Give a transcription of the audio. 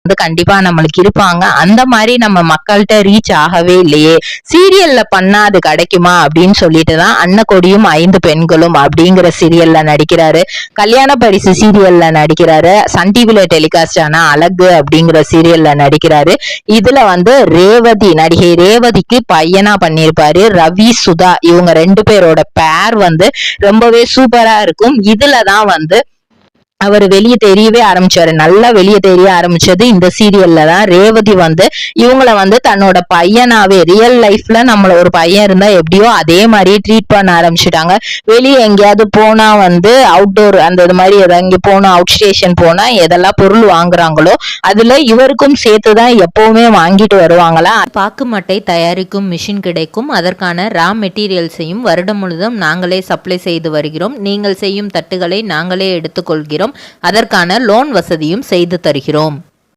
வந்து கண்டிப்பா நம்மளுக்கு இருப்பாங்க. அந்த மாதிரி நம்ம மக்கள்கிட்ட ரீச் ஆகவே இல்லையே, சீரியல்ல பண்ணா அது கிடைக்குமா அப்படின்னு சொல்லிட்டுதான் அன்னக்கொடியும் 5 பெண்களும் அப்படிங்கிற சீரியல்ல நடிக்கிறாரு. கல்யாண பரிசு சீரியல்ல நடிக்கிறாரு. சன் டிவில டெலிகாஸ்ட் ஆன அழகு அப்படிங்கிற சீரியல்ல நடிக்கிறாரு. இதுல வந்து ரேவதி, நடிகை ரேவதிக்கு பையனா பண்ணியிருப்பாரு. ரவி சுதா, இவங்க 2 பேரோட பேர் வந்து ரொம்பவே சூப்பரா இருக்கும். இதுலதான் வந்து அவர் வெளியே தெரியவே ஆரம்பிச்சாரு. நல்லா வெளியே தெரிய ஆரம்பிச்சது இந்த சீரியல்ல தான். ரேவதி வந்து இவங்கள வந்து தன்னோட பையனாவே, ரியல் லைஃப்ல நம்மள ஒரு பையன் இருந்தா எப்படியோ அதே மாதிரி ட்ரீட் பண்ண ஆரம்பிச்சுட்டாங்க. வெளியே எங்கேயாவது போனா வந்து அவுட்டோர் அந்த இது மாதிரி எங்க போனா, அவுட் ஸ்டேஷன் போனா எதெல்லாம் பொருள் வாங்குறாங்களோ அதுல இவருக்கும் சேர்த்துதான் எப்பவுமே வாங்கிட்டு வருவாங்களா. பாக்கு மட்டை தயாரிக்கும் மிஷின் கிடைக்கும். அதற்கான ரா மெட்டீரியல்ஸையும் வருடம் முழுதும் நாங்களே சப்ளை செய்து வருகிறோம். நீங்கள் செய்யும் தட்டுகளை நாங்களே எடுத்துக்கொள்கிறோம். அதற்கான லோன் வசதியும் செய்து தருகிறோம்.